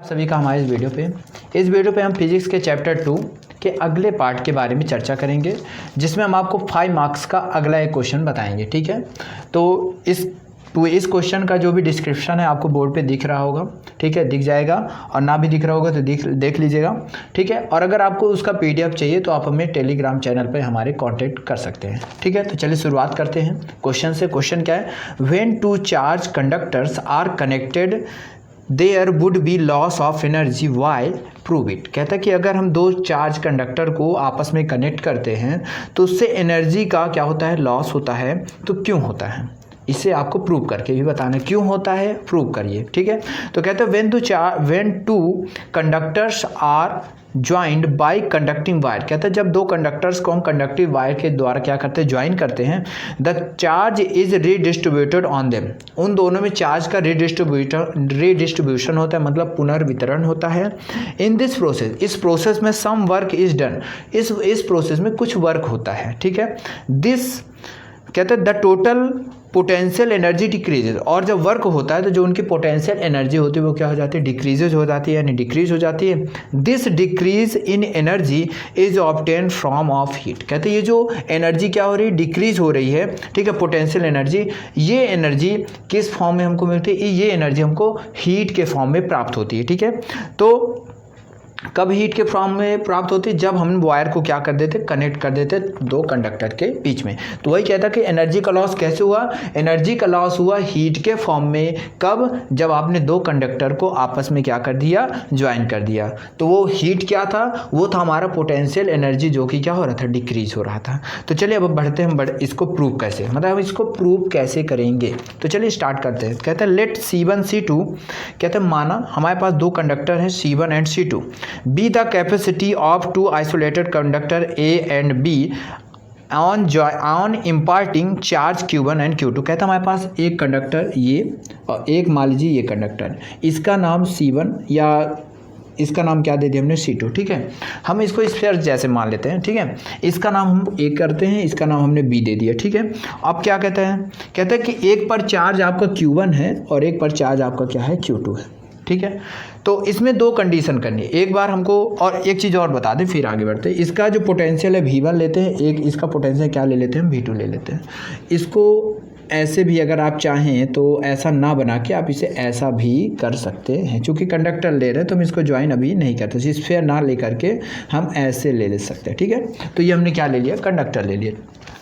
सभी का हमारे इस वीडियो पे हम फिजिक्स के चैप्टर 2 के अगले पार्ट के बारे में चर्चा करेंगे, जिसमें हम आपको 5 मार्क्स का अगला एक क्वेश्चन बताएंगे। ठीक है, तो इस क्वेश्चन का जो भी डिस्क्रिप्शन है आपको बोर्ड पे दिख रहा होगा। ठीक है, दिख जाएगा, और ना भी दिख रहा होगा तो देख लीजिएगा। ठीक है, और अगर आपको उसका PDF चाहिए तो आप हमें टेलीग्राम चैनल पर हमारे कांटेक्ट कर सकते हैं। ठीक है, तो चलिए शुरुआत करते हैं क्वेश्चन से। क्वेश्चन क्या है, when two charge conductors are connected there would be loss of energy, why prove it. कहता है कि अगर हम दो चार्ज कंडक्टर को आपस में कनेक्ट करते हैं तो उससे एनर्जी का क्या होता है, लॉस होता है। तो क्यों होता है, इसे आपको प्रूव करके भी बताना, क्यों होता है प्रूव करिए। ठीक है, तो कहते हैं when two conductors are joined by conducting wire. कहते हैं जब दो कंडक्टर्स को हम कंडक्टिव वायर के द्वारा क्या करते हैं, ज्वाइन करते हैं, the charge is redistributed on them. उन दोनों में चार्ज का रीडिस्ट्रीब्यूशन होता है, मतलब पुनर्वितरण होता है। इन दिस प्रोसेस, इस प्रोसेस में सम वर्क इज डन, इस प्रोसेस में कुछ वर्क होता है। ठीक है, दिस कहते हैं the total potential energy decreases. और जब वर्क होता है तो जो उनकी पोटेंशियल एनर्जी होती है वो क्या हो जाती है, डिक्रीजेज हो जाती है, यानी डिक्रीज हो जाती है। This decrease in energy is obtain from of heat. कहते हैं ये जो एनर्जी क्या हो रही है, डिक्रीज हो रही है। ठीक है, पोटेंशियल एनर्जी, ये एनर्जी किस फॉर्म में हमको मिलती है, ये एनर्जी हमको हीट के फॉर्म में प्राप्त होती है। ठीक है, तो कब हीट के फॉर्म में प्राप्त होती है, जब हम वायर को क्या कर देते, कनेक्ट कर देते दो कंडक्टर के बीच में। तो वही कहता कि एनर्जी का लॉस कैसे हुआ, एनर्जी का लॉस हुआ हीट के फॉर्म में। कब, जब आपने दो कंडक्टर को आपस में क्या कर दिया, ज्वाइन कर दिया। तो वो हीट क्या था, वो था हमारा पोटेंशियल एनर्जी, जो कि क्या हो रहा था, डिक्रीज हो रहा था। तो चलिए अब बढ़ते हैं, इसको प्रूव कैसे, मतलब हम इसको प्रूव कैसे करेंगे। तो चलिए स्टार्ट करते हैं। कहते हैं लेट C1 C2, कहते हैं माना हमारे पास दो कंडक्टर हैं C1 and C2, be the capacity of two isolated conductor A and B on imparting charge Q1 and Q2। कहता है हमारे पास एक कंडक्टर ये और एक मान लीजिए ये कंडक्टर, इसका नाम C1 या इसका नाम क्या दे दिया हमने, C2। ठीक है, हम इसको स्फीयर जैसे मान लेते हैं। ठीक है, इसका नाम हम A करते हैं, इसका नाम हमने B दे दिया। ठीक है, अब क्या कहता है, कहता है कि एक पर चार्ज आपका Q1 है और एक पर चार्ज आपका क्या है, Q2 है। ठीक है, तो इसमें दो कंडीशन करनी है। एक बार हमको, और एक चीज़ और बता दें फिर आगे बढ़ते हैं। इसका जो पोटेंशियल है V1 लेते हैं, एक इसका पोटेंशियल क्या ले लेते हैं, V2 ले लेते हैं। इसको ऐसे भी अगर आप चाहें तो ऐसा ना बना के आप इसे ऐसा भी कर सकते हैं। चूँकि कंडक्टर ले रहे हैं तो हम इसको ज्वाइन अभी नहीं करते, स्फीयर ना ले करके हम ऐसे ले सकते हैं। ठीक है, तो ये हमने क्या ले लिया, कंडक्टर ले लिया।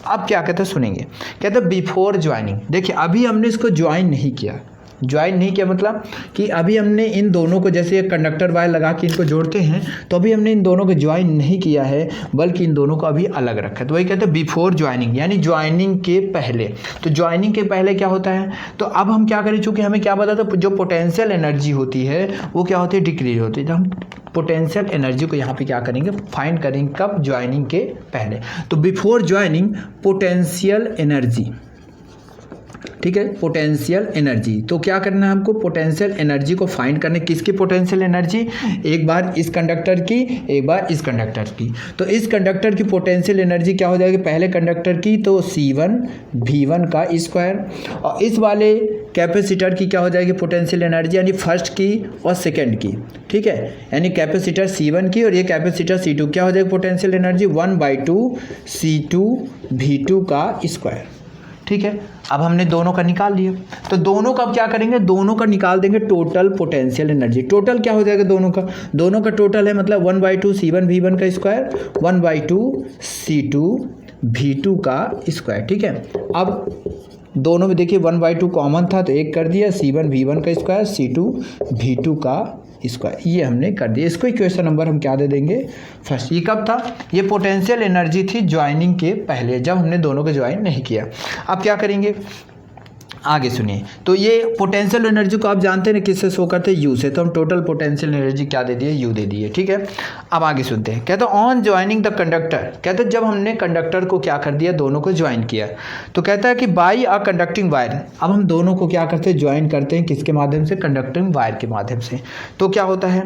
अब क्या कहते हैं, सुनेंगे। कहते हैं बिफोर ज्वाइनिंग, देखिए अभी हमने इसको ज्वाइन नहीं किया। ज्वाइन नहीं किया मतलब कि अभी हमने इन दोनों को, जैसे एक कंडक्टर वायर लगा के इनको जोड़ते हैं, तो अभी हमने इन दोनों को ज्वाइन नहीं किया है, बल्कि इन दोनों को अभी अलग रखा है। तो वही कहते हैं बिफोर ज्वाइनिंग, यानी ज्वाइनिंग के पहले। तो ज्वाइनिंग के पहले क्या होता है, तो अब हम क्या करें, चूँकि हमें क्या पता था जो पोटेंशियल एनर्जी होती है वो क्या होती है, डिक्रीज होती है। तो हम पोटेंशियल एनर्जी को यहाँ पे क्या करेंगे, फाइंड करेंगे। कब, ज्वाइनिंग के पहले। तो बिफोर ज्वाइनिंग पोटेंशियल एनर्जी, ठीक है, पोटेंशियल एनर्जी। तो क्या करना है हमको, पोटेंशियल एनर्जी को फाइंड करने, किसकी पोटेंशियल एनर्जी, एक बार इस कंडक्टर की, एक बार इस कंडक्टर की। तो इस कंडक्टर की पोटेंशियल एनर्जी क्या हो जाएगी, पहले कंडक्टर की तो C1 V1 का स्क्वायर, और इस वाले कैपेसिटर की क्या हो जाएगी पोटेंशियल एनर्जी, यानी फर्स्ट की और सेकेंड की। ठीक है, यानी कैपेसिटर C1 की और ये कैपेसिटर C2, क्या हो जाएगी पोटेंशियल एनर्जी, 1/2 C2 V2 का स्क्वायर। ठीक है, अब हमने दोनों का निकाल लिया। तो दोनों का अब क्या करेंगे, दोनों का निकाल देंगे टोटल पोटेंशियल एनर्जी। टोटल क्या हो जाएगा दोनों का टोटल है, मतलब 1/2 C1 V1 का स्क्वायर, 1/2 C2 V2 का स्क्वायर। ठीक है, अब दोनों में देखिए 1/2 कॉमन था तो एक कर दिया, C1 V1 का स्क्वायर, C2 V2 का स्क्वायर, ये हमने कर दिया। इसको इक्वेशन नंबर हम क्या दे देंगे, फर्स्ट। ये कब था, ये पोटेंशियल एनर्जी थी ज्वाइनिंग के पहले, जब हमने दोनों को ज्वाइन नहीं किया। अब क्या करेंगे, आगे सुनिए। तो ये पोटेंशियल एनर्जी को आप जानते हैं किससे शो करते हैं, यू से। तो हम टोटल पोटेंशियल एनर्जी क्या दे दिए, यू दे दिए। ठीक है, अब आगे सुनते हैं। कहते हैं ऑन ज्वाइनिंग द कंडक्टर, कहते हैं जब हमने कंडक्टर को क्या कर दिया, दोनों को ज्वाइन किया। तो कहता है कि बाई अ कंडक्टिंग वायर, अब हम दोनों को क्या करते हैं, ज्वाइन करते हैं, किसके माध्यम से, कंडक्टिंग वायर के माध्यम से। तो क्या होता है,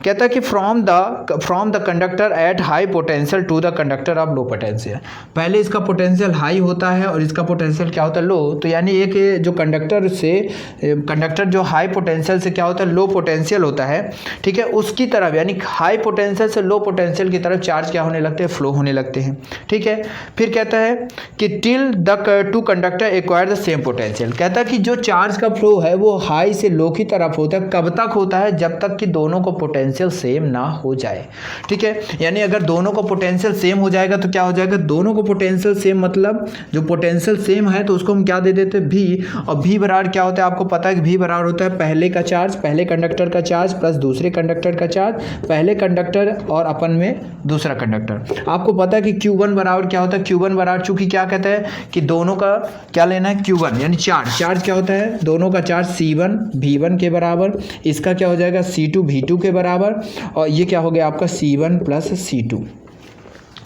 कहता है कि from the conductor at high potential to the conductor of low potential. पहले इसका पोटेंशियल हाई होता है और इसका पोटेंशियल क्या होता है, लो। तो यानी एक जो कंडक्टर जो हाई पोटेंशियल से क्या होता है, लो पोटेंशियल होता है, ठीक है, उसकी तरफ यानी हाई पोटेंशियल से लो पोटेंशियल की तरफ चार्ज क्या होने लगते हैं, फ्लो होने लगते हैं, ठीक है। फिर कहता है कि till the two conductor acquire the same potential, कहता है कि जो चार्ज का फ्लो है वो हाई से लो की तरफ होता है, कब तक होता है, जब तक कि दोनों को पोटेंशियल सेम ना हो जाए, ठीक है। यानी अगर दोनों को पोटेंशियल सेम हो जाएगा तो क्या हो जाएगा, दोनों को पोटेंशियल सेम मतलब जो पोटेंशियल सेम है तो उसको हम क्या दे देते हैं, भी, और भी बराबर क्या होता है, आपको पता है कि भी बराबर होता है पहले का चार्ज, पहले कंडक्टर का चार्ज प्लस दूसरे कंडक्टर का चार्ज, पहले कंडक्टर और अपन में दूसरा कंडक्टर। आपको पता है कि Q1 बराबर क्या होता है, Q1 बराबर चूंकि क्या कहता है कि दोनों का क्या लेना है, Q1 यानी चार्ज क्या होता है, दोनों का चार्ज C1 V1 के बराबर, इसका क्या हो जाएगा C2 V2 के बराबर, और ये क्या हो गया आपका C1 प्लस C2,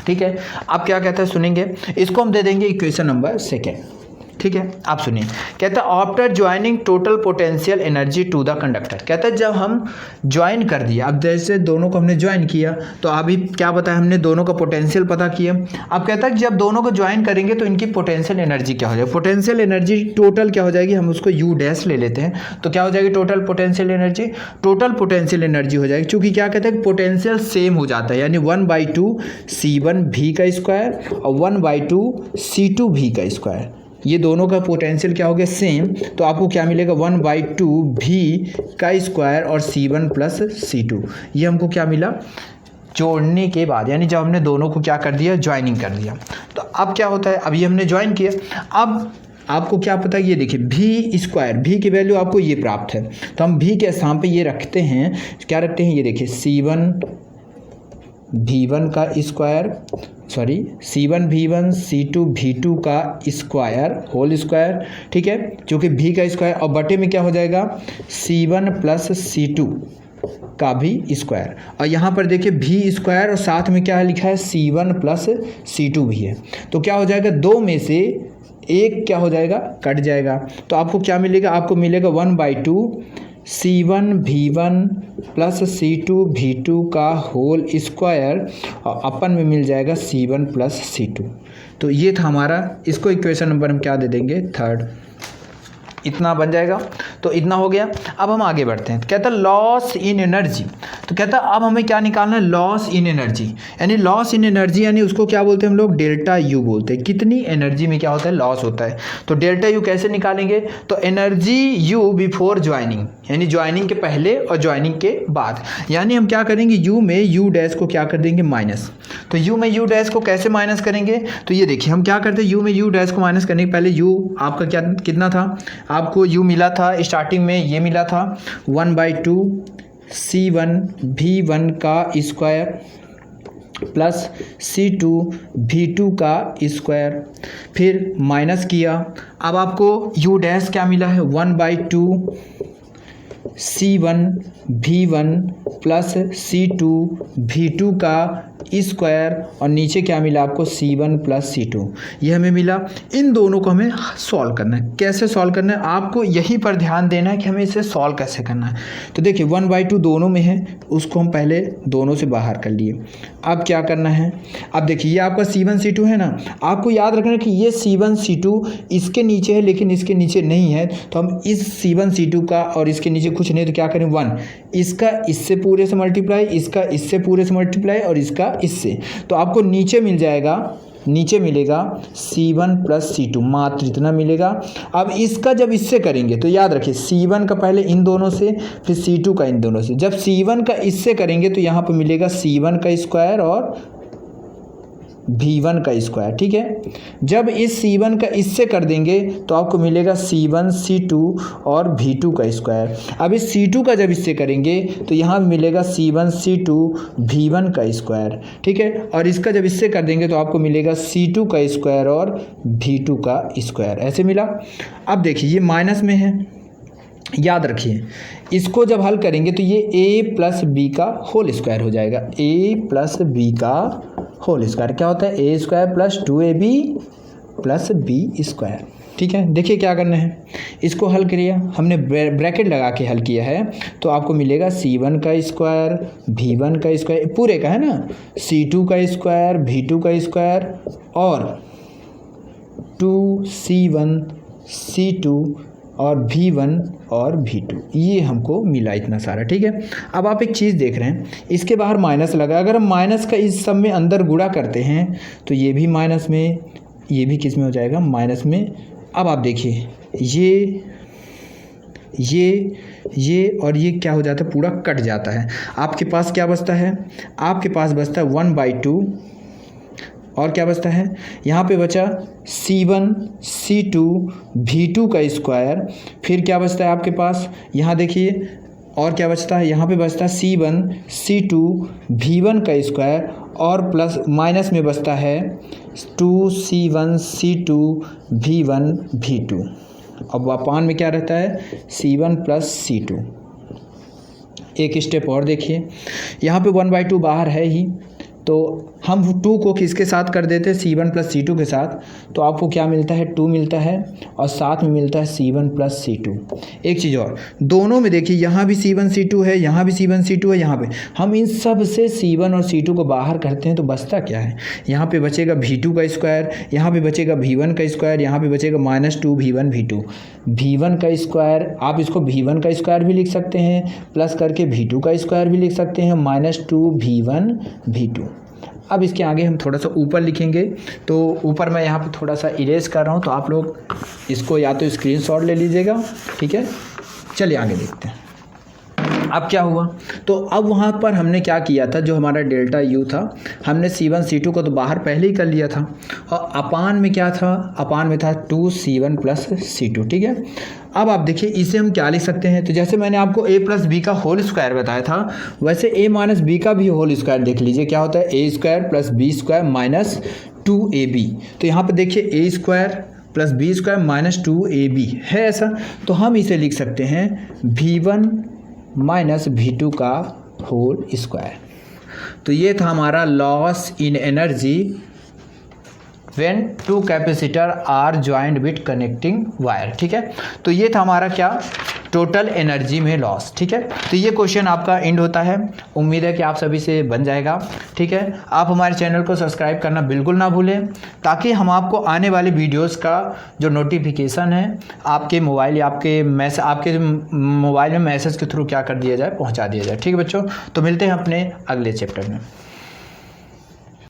ठीक है। आप क्या कहते हैं सुनेंगे, इसको हम दे देंगे इक्वेशन नंबर 2, ठीक है। आप सुनिए, कहता है after joining total potential energy to the conductor, कहता है जब हम ज्वाइन कर दिया, अब जैसे दोनों को हमने ज्वाइन किया तो अभी क्या बताया हमने, दोनों का पोटेंशियल पता किया। अब कहता है कि जब दोनों को ज्वाइन करेंगे तो इनकी पोटेंशियल एनर्जी क्या हो जाएगी, पोटेंशियल एनर्जी टोटल क्या हो जाएगी, हम उसको यू डैश ले लेते हैं, तो क्या हो जाएगी total potential energy, total potential energy हो जाएगी, क्योंकि क्या कहते हैं पोटेंशियल सेम हो जाता है, यानी 1/2 C1 V का स्क्वायर और 1/2 C2 V का स्क्वायर, ये दोनों का पोटेंशियल क्या हो गया सेम, तो आपको क्या मिलेगा 1/2 V का स्क्वायर और C1 प्लस C2, ये हमको क्या मिला जोड़ने के बाद, यानी जब हमने दोनों को क्या कर दिया, ज्वाइनिंग कर दिया। तो अब क्या होता है, अभी हमने ज्वाइन किया, अब आपको क्या पता है, ये देखिए भी स्क्वायर, भी की वैल्यू आपको ये प्राप्त है, तो हम भी के स्थान पे ये रखते हैं, क्या रखते हैं, ये देखिए C1 V1 का square, sorry C1 V1 C2 V2 का स्क्वायर होल स्क्वायर, ठीक है, क्योंकि भी का स्क्वायर, और बटे में क्या हो जाएगा C1 प्लस C2 का भी स्क्वायर, और यहाँ पर देखिए भी स्क्वायर और साथ में क्या लिखा है C1 प्लस C2 भी है, तो क्या हो जाएगा, दो में से एक क्या हो जाएगा, कट जाएगा, तो आपको क्या मिलेगा, आपको मिलेगा 1/2 C1 V1 plus C2 V2 का होल स्क्वायर, और अपन में मिल जाएगा C1 प्लस C2। तो ये था हमारा, इसको इक्वेशन नंबर हम क्या दे देंगे, 3, इतना बन जाएगा। तो इतना हो गया। अब हम आगे बढ़ते हैं। कहता है लॉस इन एनर्जी, तो कहता है अब हमें क्या निकालना है, लॉस इन एनर्जी, यानी लॉस इन एनर्जी यानी उसको क्या बोलते हैं हम लोग, डेल्टा यू बोलते हैं, कितनी एनर्जी में क्या होता है, लॉस होता है। तो डेल्टा यू कैसे निकालेंगे, तो एनर्जी यू बिफोर ज्वाइनिंग, यानी ज्वाइनिंग के पहले और ज्वाइनिंग के बाद, यानी हम क्या करेंगे, यू में यू डैश को क्या कर देंगे, माइनस। तो यू में यू डैश को कैसे माइनस करेंगे, तो ये देखिए हम क्या करते हैं, यू में यू डैश को माइनस करने के पहले यू आपका क्या कितना था, आपको यू मिला था स्टार्टिंग में, ये मिला था 1/2 C1 V1 का स्क्वायर प्लस C2 V2 का स्क्वायर, फिर माइनस किया, अब आपको यू डैश क्या मिला है, 1/2 C1 V1 plus C2 V2 का स्क्वायर, और नीचे क्या मिला आपको, C1 प्लस C2, ये हमें मिला। इन दोनों को हमें सॉल्व करना है। कैसे सॉल्व करना है, आपको यहीं पर ध्यान देना है कि हमें इसे सॉल्व कैसे करना है। तो देखिए 1/2 दोनों में है, उसको हम पहले दोनों से बाहर कर लिए। अब क्या करना है, अब देखिए ये आपका C1 C2 है ना, आपको याद रखना है कि ये C1 C2 इसके नीचे है लेकिन इसके नीचे नहीं है, तो हम इस C1 C2 का और इसके नीचे कुछ नहीं तो क्या करें 1, इसका इससे पूरे से मल्टीप्लाई, इसका इससे पूरे से मल्टीप्लाई और इसका इससे, तो आपको नीचे मिल जाएगा, नीचे मिलेगा C1 प्लस C2, मात्र इतना मिलेगा। अब इसका जब इससे करेंगे तो याद रखिए C1 का पहले इन दोनों से, फिर C2 का इन दोनों से, जब C1 का इससे करेंगे तो यहाँ पर मिलेगा C1 का स्क्वायर और V1 का स्क्वायर, ठीक है। जब इस C1 का इससे कर देंगे तो आपको मिलेगा C1 C2 और V2 का स्क्वायर। अब इस C2 का जब इससे करेंगे तो यहाँ मिलेगा C1 C2 V1 का स्क्वायर, ठीक है। और इसका जब इससे कर देंगे तो आपको मिलेगा C2 का स्क्वायर और V2 का स्क्वायर, ऐसे मिला। अब देखिए ये माइनस में है, याद रखिए इसको जब हल करेंगे तो ये a प्लस बी का होल स्क्वायर हो जाएगा। a प्लस बी का होल स्क्वायर क्या होता है, a square plus 2ab plus b square, ठीक है। देखिए क्या करना है, इसको हल करिए, हमने ब्रैकेट लगा के हल किया है, तो आपको मिलेगा C1 का स्क्वायर V1 का स्क्वायर पूरे का है ना, C2 का स्क्वायर V2 का स्क्वायर और 2C1 C2 और V1 और V2, ये हमको मिला इतना सारा। ठीक है, अब आप एक चीज़ देख रहे हैं, इसके बाहर माइनस लगा, अगर हम माइनस का इस सब में अंदर गुणा करते हैं तो ये भी माइनस में, ये भी किस में हो जाएगा, माइनस में। अब आप देखिए ये और ये क्या हो जाता है, पूरा कट जाता है। आपके पास क्या बचता है, आपके पास बचता है 1/2 और क्या बचता है, यहाँ पे बचा C1 C2 V2 का स्क्वायर। फिर क्या बचता है आपके पास, यहाँ देखिए और क्या बचता है, यहाँ पे बचता है C1 C2 V1 का स्क्वायर और प्लस माइनस में बचता है 2C1 C2 V1 V2। अब अपान में क्या रहता है, C1 प्लस C2। एक स्टेप और देखिए, यहाँ पे 1/2 बाहर है ही, तो हम 2 को किसके साथ कर देते हैं, C1 प्लस C2 के साथ, तो आपको क्या मिलता है, 2 मिलता है और साथ में मिलता है C1 प्लस C2। एक चीज़ और, दोनों में देखिए यहाँ भी C1 C2 है, यहाँ भी C1 C2 है, यहाँ पे हम इन सब से C1 और C2 को बाहर करते हैं तो बचता क्या है, यहाँ पे बचेगा V2 का स्क्वायर, यहाँ पे बचेगा V1 का स्क्वायर, यहाँ पे बचेगा -2 V1 V2। V1 का स्क्वायर, आप इसको V1 का स्क्वायर भी लिख सकते हैं, प्लस करके V2 का स्क्वायर भी लिख सकते हैं, -2 V1 V2। अब इसके आगे हम थोड़ा सा ऊपर लिखेंगे, तो ऊपर मैं यहाँ पे थोड़ा सा इरेज कर रहा हूँ, तो आप लोग इसको या तो स्क्रीनशॉट ले लीजिएगा। ठीक है, चलिए आगे देखते हैं। अब क्या हुआ, तो अब वहाँ पर हमने क्या किया था, जो हमारा डेल्टा U था, हमने C1 C2 को तो बाहर पहले ही कर लिया था, और अपान में क्या था, अपान में था 2C1 प्लस C2। ठीक है, अब आप देखिए इसे हम क्या लिख सकते हैं, तो जैसे मैंने आपको a प्लस बी का होल स्क्वायर बताया था, वैसे a माइनस बी का भी होल स्क्वायर देख लीजिए, क्या होता है, a square plus b square minus 2ab। तो यहाँ पर देखिए a square plus b square minus 2ab है ऐसा, तो हम इसे लिख सकते हैं V1 माइनस V2 का होल स्क्वायर। तो ये था हमारा loss in energy when 2 capacitor are joint with connecting wire. ठीक है, तो ये था हमारा क्या, टोटल एनर्जी में लॉस। ठीक है, तो ये क्वेश्चन आपका एंड होता है, उम्मीद है कि आप सभी से बन जाएगा। ठीक है, आप हमारे चैनल को सब्सक्राइब करना बिल्कुल ना भूलें, ताकि हम आपको आने वाले वीडियोस का जो नोटिफिकेशन है आपके मोबाइल या आपके मोबाइल में मैसेज के थ्रू क्या कर दिया जाए, पहुंचा दिया जाए। ठीक है बच्चों, तो मिलते हैं अपने अगले चैप्टर में।